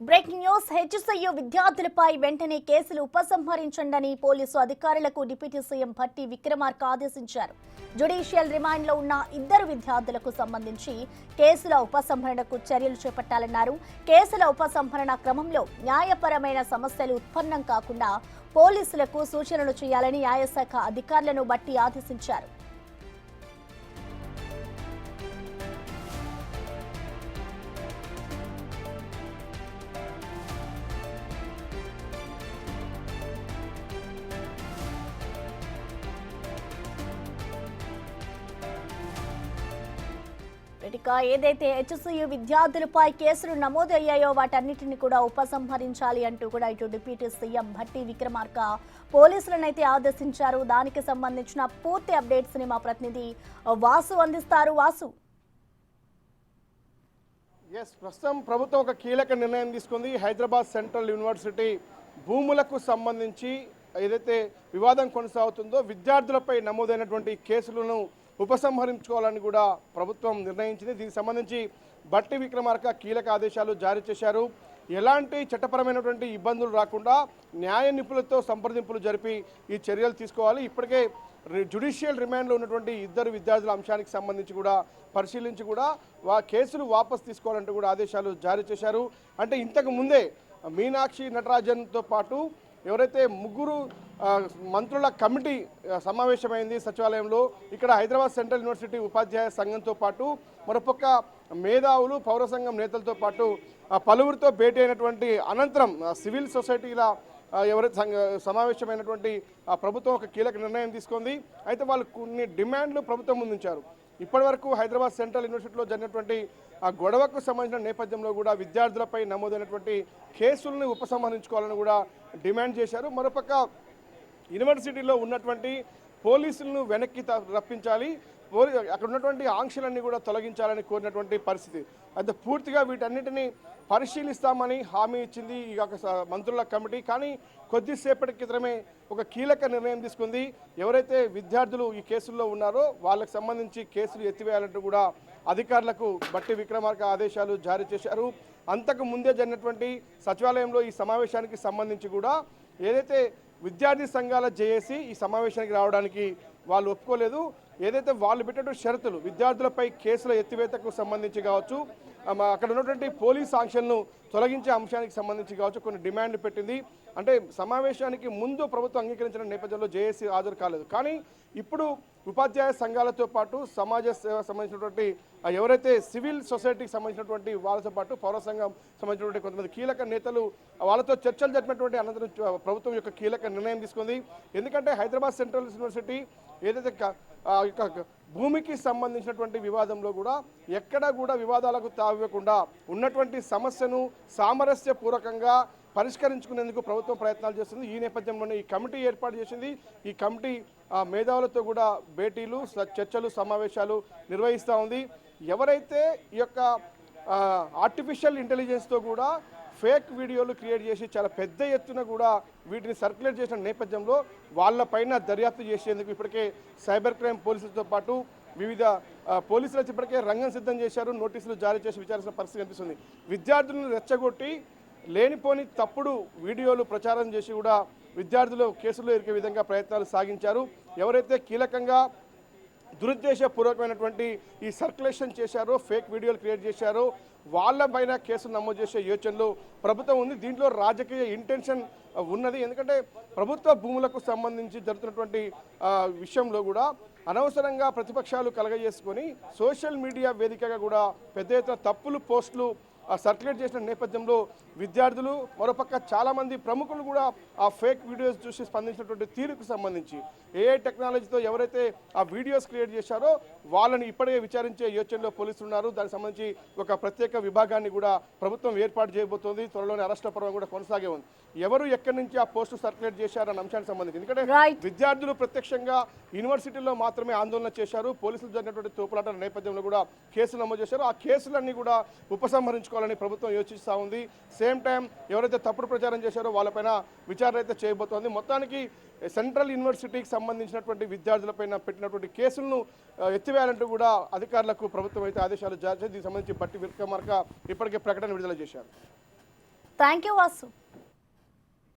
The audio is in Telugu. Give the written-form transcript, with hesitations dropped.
బ్రేకింగ్ న్యూస్ హెచ్ఎస్యు విద్యార్థులపై వెంటనే కేసులు ఉపసంహరించండి పోలీసు అధికారులకు డిప్యూటీ సీఎం భట్టి విక్రమార్క ఆదేశించారు. జ్యుడిషియల్ రిమాండ్ లో ఉన్న ఇద్దరు విద్యార్థులకు సంబంధించి కేసుల ఉపసంహరణకు చర్యలు చేపట్టాలన్నారు. కేసుల ఉపసంహరణ క్రమంలో న్యాయపరమైన సమస్యలు ఉత్పన్నం కాకుండా పోలీసులకు సూచనలు చేయాలని న్యాయశాఖ అధికారులను భట్టి ఆదేశించారు. ఏదైతే హెచ్ఎస్యు విద్యార్థులపై కేసులు నమోదయ్యాయో వాటన్నిటిని కూడా ఉపసంహరించాలి అంటూ కూడా ఇటు డిప్యూటీ సీఎం భట్టి విక్రమార్క పోలీసులను అయితే ఆదేశించారు. దానికి సంబంధించిన పూర్తి అప్డేట్స్ ని మా ప్రతినిధి వాసు అందిస్తారు. వాసు, ప్రస్తుతం ప్రభుత్వం ఒక కీలక నిర్ణయం తీసుకుంది. హైదరాబాద్ సెంట్రల్ యూనివర్సిటీ భూములకు సంబంధించి ఏదైతే వివాదం కొనసాగుతుందో విద్యార్థులపై నమోదైనటువంటి కేసులను ఉపసంహరించుకోవాలని కూడా ప్రభుత్వం నిర్ణయించింది. దీనికి సంబంధించి భట్టి విక్రమార్క కీలక ఆదేశాలు జారీ చేశారు. ఎలాంటి చట్టపరమైనటువంటి ఇబ్బందులు రాకుండా న్యాయ నిపుణులతో సంప్రదింపులు జరిపి ఈ చర్యలు తీసుకోవాలి. ఇప్పటికే జ్యుడిషియల్ రిమాండ్లో ఉన్నటువంటి ఇద్దరు విద్యార్థుల అంశానికి సంబంధించి కూడా పరిశీలించి కూడా కేసులు వాపసు తీసుకోవాలంటూ కూడా ఆదేశాలు జారీ చేశారు. అంటే ఇంతకు ముందే మీనాక్షి నటరాజన్తో పాటు ఎవరైతే ముగ్గురు మంత్రుల కమిటీ సమావేశమైంది సచివాలయంలో, ఇక్కడ హైదరాబాద్ సెంట్రల్ యూనివర్సిటీ ఉపాధ్యాయ సంఘంతో పాటు మరొక మేధావులు పౌర సంఘం నేతలతో పాటు పలువురితో భేటీ అయినటువంటి అనంతరం సివిల్ సొసైటీల ఎవరైతే సమావేశమైనటువంటి ప్రభుత్వం ఒక కీలక నిర్ణయం తీసుకుంది. అయితే వాళ్ళు కొన్ని డిమాండ్లు ప్రభుత్వం ముందుంచారు. ఇప్పటివరకు హైదరాబాద్ సెంట్రల్ యూనివర్సిటీలో జరిగినటువంటి ఆ గొడవకు సంబంధించిన నేపథ్యంలో కూడా విద్యార్థులపై నమోదైనటువంటి కేసులను ఉపసంహరించుకోవాలని కూడా డిమాండ్ చేశారు. మరోపక్క యూనివర్సిటీలో ఉన్నటువంటి పోలీసులను వెనక్కి రప్పించాలి, అక్కడ ఉన్నటువంటి ఆంక్షలన్నీ కూడా తొలగించాలని కోరినటువంటి పరిస్థితి. అయితే పూర్తిగా వీటన్నిటిని పరిశీలిస్తామని హామీ ఇచ్చింది ఈ మంత్రుల కమిటీ. కానీ కొద్దిసేపటి క్రితమే ఒక కీలక నిర్ణయం తీసుకుంది. ఎవరైతే విద్యార్థులు ఈ కేసుల్లో ఉన్నారో వాళ్ళకి సంబంధించి కేసులు ఎత్తివేయాలంటూ కూడా అధికారులకు భట్టి విక్రమార్క ఆదేశాలు జారీ చేశారు. అంతకు ముందే జరిగినటువంటి సచివాలయంలో ఈ సమావేశానికి సంబంధించి కూడా ఏదైతే విద్యార్థి సంఘాల జేఏసీ ఈ సమావేశానికి రావడానికి వాళ్ళు ఒప్పుకోలేదు. ఏదైతే వాళ్ళు పెట్టినటువంటి షరతులు విద్యార్థులపై కేసుల ఎత్తివేతకు సంబంధించి కావచ్చు, అక్కడ ఉన్నటువంటి పోలీస్ ఆంక్షలను తొలగించే అంశానికి సంబంధించి కావచ్చు కొన్ని డిమాండ్లు పెట్టింది. అంటే సమావేశానికి ముందు ప్రభుత్వం అంగీకరించిన నేపథ్యంలో జేఏసీ హాజరు కాలేదు. కానీ ఇప్పుడు ఉపాధ్యాయ సంఘాలతో పాటు సమాజ సేవ సంబంధించినటువంటి ఎవరైతే సివిల్ సొసైటీకి సంబంధించినటువంటి వాళ్ళతో పాటు పౌర సంఘం సంబంధించినటువంటి కొంతమంది కీలక నేతలు వాళ్ళతో చర్చలు జరిపినటువంటి అనంతరం ప్రభుత్వం యొక్క కీలక నిర్ణయం తీసుకుంది. ఎందుకంటే హైదరాబాద్ సెంట్రల్ యూనివర్సిటీ ఏదైతే భూమికి సంబంధించినటువంటి వివాదంలో కూడా ఎక్కడా కూడా వివాదాలకు తావివ్వకుండా ఉన్నటువంటి సమస్యను సామరస్యపూర్వకంగా పరిష్కరించుకునేందుకు ప్రభుత్వం ప్రయత్నాలు చేస్తుంది. ఈ నేపథ్యంలోనే ఈ కమిటీ ఏర్పాటు చేసింది. ఈ కమిటీ మేధావులతో కూడా భేటీలు, చర్చలు, సమావేశాలు నిర్వహిస్తూ ఉంది. ఎవరైతే ఈ యొక్క ఆర్టిఫిషియల్ ఇంటెలిజెన్స్తో కూడా ఫేక్ వీడియోలు క్రియేట్ చేసి చాలా పెద్ద ఎత్తున కూడా వీటిని సర్క్యులేట్ చేసిన నేపథ్యంలో వాళ్ళపైన దర్యాప్తు చేసేందుకు ఇప్పటికే సైబర్ క్రైమ్ పోలీసులతో పాటు వివిధ పోలీసులు ఇప్పటికే రంగం సిద్ధం చేశారు. నోటీసులు జారీ చేసి విచారించిన పరిస్థితి కనిపిస్తుంది. విద్యార్థులను రెచ్చగొట్టి లేనిపోని తప్పుడు వీడియోలు ప్రచారం చేసి కూడా విద్యార్థులు కేసుల్లో ఇరికే విధంగా ప్రయత్నాలు సాగించారు. ఎవరైతే కీలకంగా దురుద్దేశపూర్వకమైనటువంటి ఈ సర్క్యులేషన్ చేశారో, ఫేక్ వీడియోలు క్రియేట్ చేశారో వాళ్ళపైన కేసులు నమోదు చేసే యోచనలో ప్రభుత్వం ఉంది. దీంట్లో రాజకీయ ఇంటెన్షన్ ఉన్నది. ఎందుకంటే ప్రభుత్వ భూములకు సంబంధించి జరుగుతున్నటువంటి విషయంలో కూడా అనవసరంగా ప్రతిపక్షాలు కలగజేసుకొని సోషల్ మీడియా వేదికగా కూడా పెద్ద ఎత్తున తప్పులు పోస్టులు సర్క్యులేట్ చేసిన నేపథ్యంలో విద్యార్థులు మరోపక్క చాలామంది ప్రముఖులు కూడా ఆ ఫేక్ వీడియోస్ చూసి స్పందించినటువంటి తీరుకు సంబంధించి ఏఐ టెక్నాలజీతో ఎవరైతే ఆ వీడియోస్ క్రియేట్ చేశారో వాళ్ళని ఇప్పటికే విచారించే యోచనలో పోలీసులు ఉన్నారు. దానికి సంబంధించి ఒక ప్రత్యేక విభాగాన్ని కూడా ప్రభుత్వం ఏర్పాటు చేయబోతోంది. త్వరలోనే అరెస్టుల పర్వం కూడా కొనసాగే ఉంది. ఎవరు ఎక్కడి నుంచి ఆ పోస్టు సర్క్యులేట్ చేశారన్న అంశానికి సంబంధించి ఎందుకంటే విద్యార్థులు ప్రత్యక్షంగా యూనివర్సిటీలో మాత్రమే ఆందోళన చేశారు. పోలీసులు జరిగినటువంటి తోపులాటల నేపథ్యంలో కూడా కేసులు నమోదు చేశారు. ఆ కేసులన్నీ కూడా ఉపసంహరించుకోవాలని ప్రభుత్వం యోచిస్తూ ఉంది. సేమ్ టైం ఎవరైతే తప్పుడు ప్రచారం చేశారో వాళ్ళపైన విచారణ అయితే చేయబోతోంది. మొత్తానికి సెంట్రల్ యూనివర్సిటీకి సంబంధించినటువంటి విద్యార్థులపైన పెట్టినటువంటి కేసులను ఎత్తివేయాలంటూ కూడా అధికారులకు ప్రభుత్వం అయితే ఆదేశాలు జారీ చేసి దీనికి సంబంధించి భట్టి విక్రమార్క ఇప్పటికే ప్రకటన విడుదల చేశారు. Thank you Vasu.